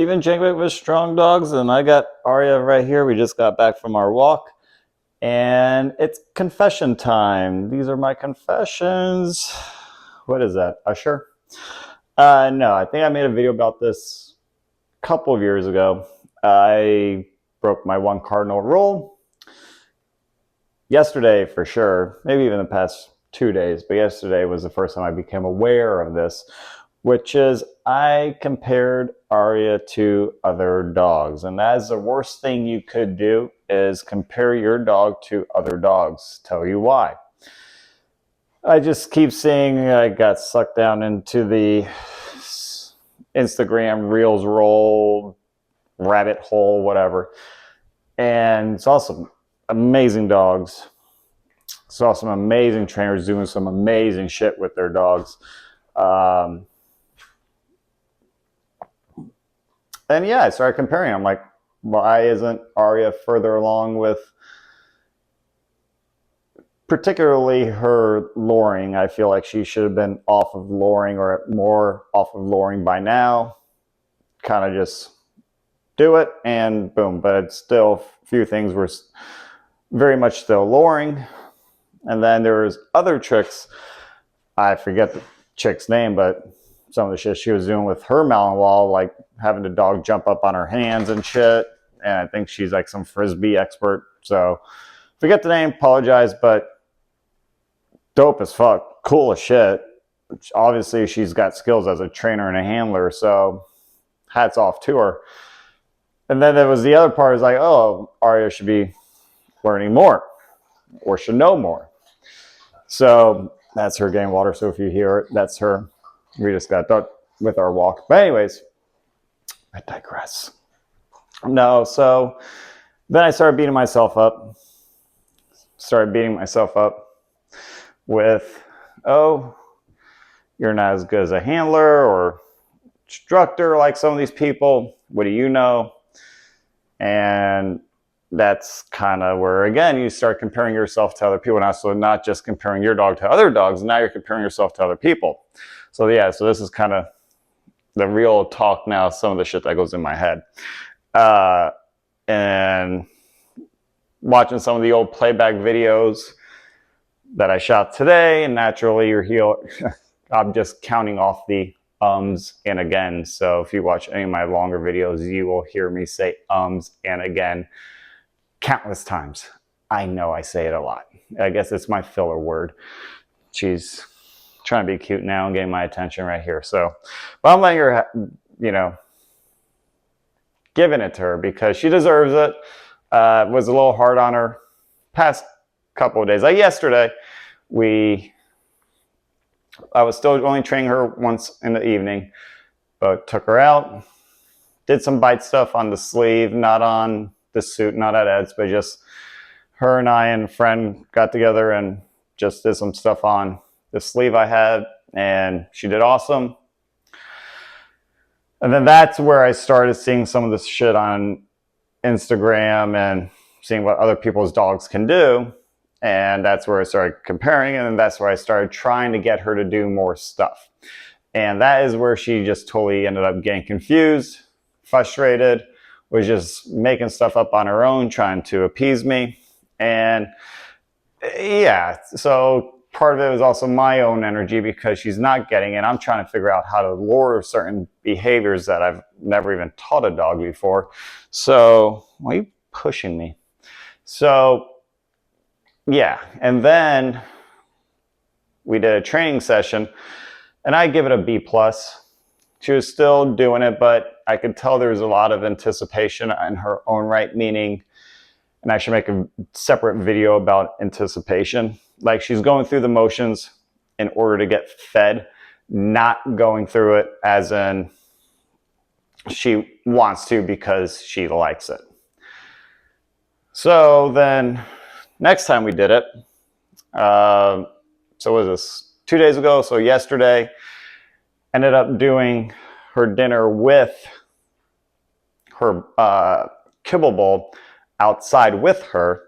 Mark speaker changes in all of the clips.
Speaker 1: Steven Jangwick with Strong Dogs, and I got Aria right here. We just got back from our walk, and it's confession time. These are my confessions. What is that, Usher? No, I think I made a video about this a couple of years ago. I broke my one cardinal rule. Yesterday, for sure, maybe even the past 2 days, but yesterday was the first time I became aware of this, which is I compared Aria to other dogs. And that is the worst thing you could do, is compare your dog to other dogs. Tell you why. I just keep seeing, I got sucked down into the Instagram Reels roll, rabbit hole, whatever. And it's awesome. Amazing dogs. Saw some amazing trainers doing some amazing shit with their dogs. And yeah, I started comparing. I'm like, why isn't Aria further along with particularly her luring? I feel like she should have been off of luring, or more off of luring by now. Kind of just do it and boom. But it's still, a few things were very much still luring. And then there was other tricks. I forget the chick's name, but some of the shit she was doing with her Malinois, like having the dog jump up on her hands and shit. And I think she's like some Frisbee expert. So forget the name, apologize, but dope as fuck, cool as shit. Obviously she's got skills as a trainer and a handler, so hats off to her. And then there was the other part, is like, oh, Aria should be learning more or should know more. So that's her getting water. So if you hear it, that's her. We just got done with our walk. But anyways, I digress. No, so then I started beating myself up. With, oh, you're not as good as a handler or instructor like some of these people. What do you know? And that's kind of where, again, you start comparing yourself to other people. And also not just comparing your dog to other dogs. Now you're comparing yourself to other people. So yeah, so this is kind of the real talk now, some of the shit that goes in my head. And watching some of the old playback videos that I shot today, and naturally you're here. I'm just counting off the ums and again. So if you watch any of my longer videos, you will hear me say ums and again countless times. I know I say it a lot. I guess it's my filler word. She's trying to be cute now and getting my attention right here. So, but I'm letting her, giving it to her because she deserves it. Was a little hard on her past couple of days. Like yesterday, I was still only training her once in the evening, but took her out, did some bite stuff on the sleeve, not on the suit, not at Ed's, but just her and I and a friend got together and just did some stuff on the sleeve I had, and she did awesome. And then that's where I started seeing some of this shit on Instagram and seeing what other people's dogs can do. And that's where I started comparing, and then that's where I started trying to get her to do more stuff. And that is where she just totally ended up getting confused, frustrated, was just making stuff up on her own, trying to appease me. And yeah, so part of it was also my own energy because she's not getting it. I'm trying to figure out how to lure certain behaviors that I've never even taught a dog before. So why are you pushing me? So yeah, and then we did a training session, and I give it a B+. She was still doing it, but I could tell there was a lot of anticipation in her own right, meaning, and I should make a separate video about anticipation. Like, she's going through the motions in order to get fed, not going through it as in she wants to because she likes it. So then next time we did it, so what was this, 2 days ago? So yesterday, ended up doing her dinner with her kibble bowl outside with her.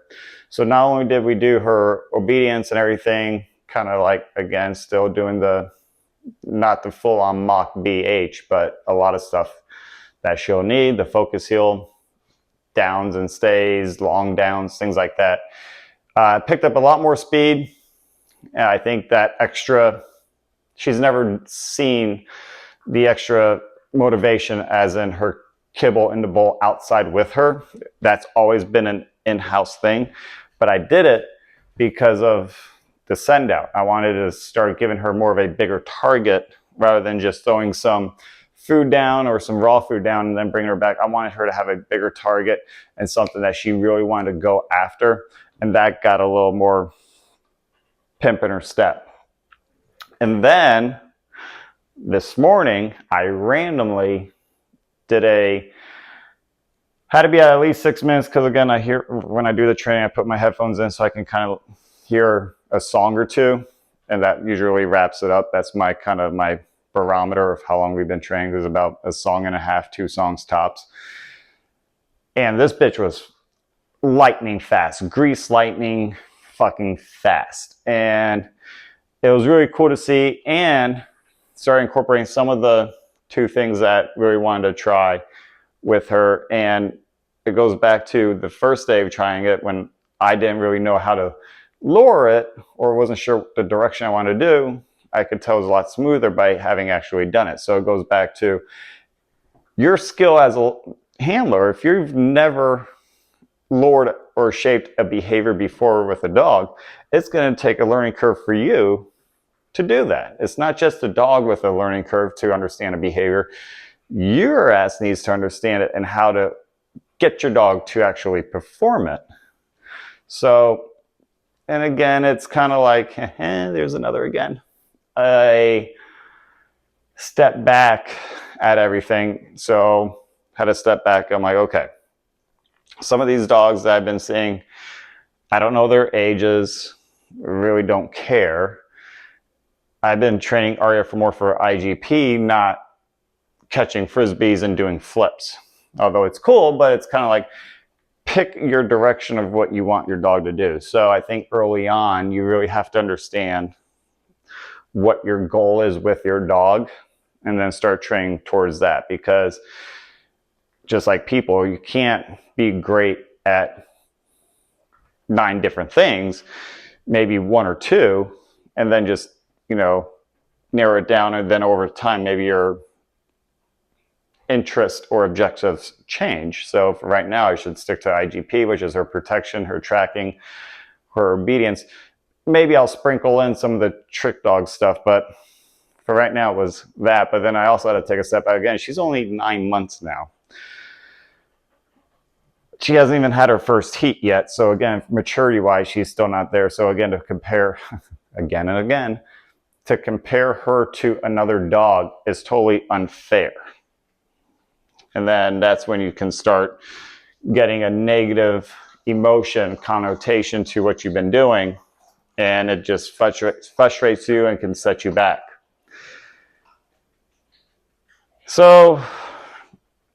Speaker 1: So not only did we do her obedience and everything, kind of like, again, still doing the, not the full on mock BH, but a lot of stuff that she'll need, the focus heel, downs and stays, long downs, things like that. Picked up a lot more speed. And I think that extra, she's never seen the extra motivation as in her kibble in the bowl outside with her. That's always been an in-house thing. But I did it because of the send out. I wanted to start giving her more of a bigger target rather than just throwing some food down or some raw food down and then bringing her back. I wanted her to have a bigger target and something that she really wanted to go after. And that got a little more pimp in her step. And then this morning, I randomly had to be at least 6 minutes, because again, I hear when I do the training, I put my headphones in so I can kind of hear a song or two, and that usually wraps it up. That's my kind of my barometer of how long we've been training. There's about a song and a half, 2 songs tops. And this bitch was lightning fast, grease lightning fucking fast. And it was really cool to see, and started incorporating some of the 2 things that really wanted to try with her. And it goes back to the first day of trying it when I didn't really know how to lure it or wasn't sure the direction I wanted to do. I could tell it was a lot smoother by having actually done it. So it goes back to your skill as a handler. If you've never lured or shaped a behavior before with a dog, it's going to take a learning curve for you to do that. It's not just a dog with a learning curve to understand a behavior. Your ass needs to understand it and how to get your dog to actually perform it. So, and again, it's kind of like, there's another again. I step back at everything. So, had to step back. I'm like, okay, some of these dogs that I've been seeing, I don't know their ages, really don't care. I've been training Aria for more for IGP, not catching frisbees and doing flips. Although it's cool, but it's kind of like pick your direction of what you want your dog to do. So I think early on, you really have to understand what your goal is with your dog and then start training towards that. Because just like people, you can't be great at 9 different things, maybe 1 or 2, and then just, narrow it down. And then over time, maybe your interest or objectives change. So for right now, I should stick to IGP, which is her protection, her tracking, her obedience. Maybe I'll sprinkle in some of the trick dog stuff, but for right now it was that. But then I also had to take a step back again. She's only 9 months now. She hasn't even had her first heat yet. So again, maturity-wise, she's still not there. So again, to compare again and again, to compare her to another dog is totally unfair. And then that's when you can start getting a negative emotion connotation to what you've been doing. And it just frustrates you and can set you back. So,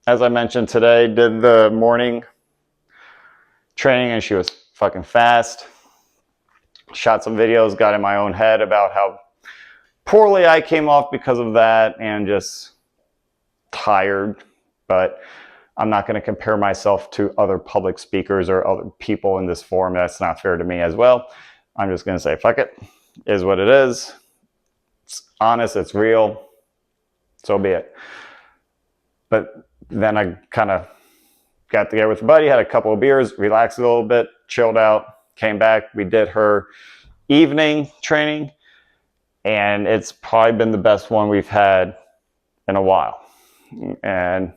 Speaker 1: as I mentioned today, did the morning training and she was fucking fast. Shot some videos, got in my own head about how poorly I came off because of that and just tired. But I'm not going to compare myself to other public speakers or other people in this forum. That's not fair to me as well. I'm just going to say, fuck it. It is what it is. It's honest. It's real. So be it. But then I kind of got together with a buddy, had a couple of beers, relaxed a little bit, chilled out, came back. We did her evening training, and it's probably been the best one we've had in a while. And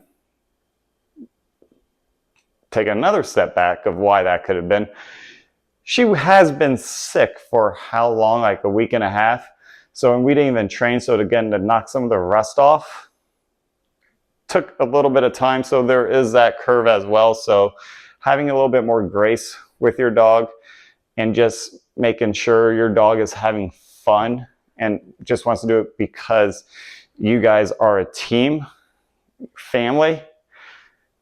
Speaker 1: take another step back of why that could have been. She has been sick for how long? Like a week and a half. So we didn't even train. So again, to knock some of the rust off took a little bit of time. So there is that curve as well. So having a little bit more grace with your dog and just making sure your dog is having fun and just wants to do it because you guys are a team, family,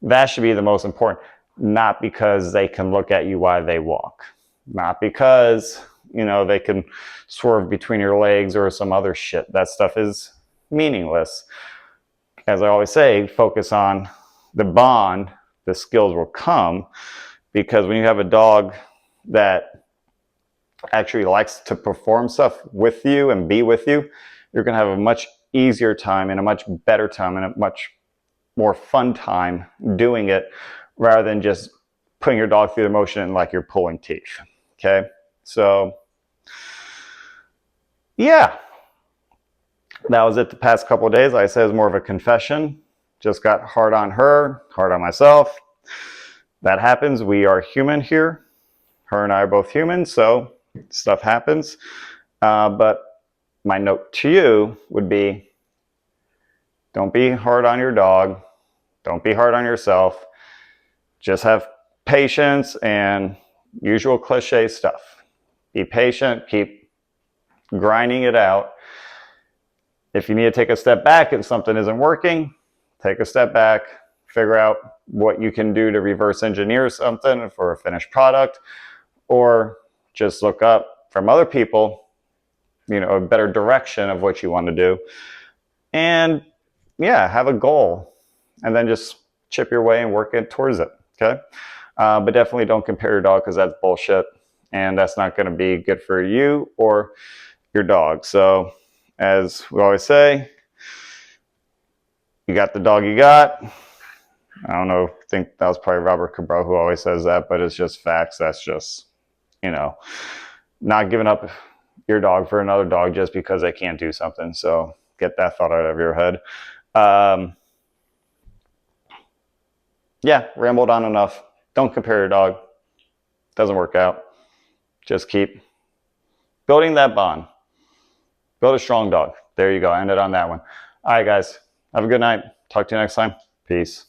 Speaker 1: that should be the most important. Not because they can look at you while they walk. Not because, they can swerve between your legs or some other shit. That stuff is meaningless. As I always say, focus on the bond, the skills will come, because when you have a dog that actually likes to perform stuff with you and be with you, you're going to have a much easier time and a much better time and a much more fun time doing it, rather than just putting your dog through the motion like you're pulling teeth. Okay, so yeah, that was it the past couple of days. Like I said, it was more of a confession. Just got hard on her, hard on myself. That happens. We are human here. Her and I are both human, so stuff happens. But my note to you would be, don't be hard on your dog. Don't be hard on yourself. Just have patience and usual cliche stuff. Be patient, keep grinding it out. If you need to take a step back if something isn't working, take a step back, figure out what you can do to reverse engineer something for a finished product, or just look up from other people, a better direction of what you want to do. And yeah, have a goal and then just chip your way and work it towards it. Okay. But definitely don't compare your dog, because that's bullshit. And that's not going to be good for you or your dog. So as we always say, you got the dog you got. I don't know, I think that was probably Robert Cabral who always says that, but it's just facts. That's just, not giving up your dog for another dog just because they can't do something. So get that thought out of your head. Yeah, rambled on enough. Don't compare your dog. Doesn't work out. Just keep building that bond. Build a strong dog. There you go. I ended on that one. All right, guys. Have a good night. Talk to you next time. Peace.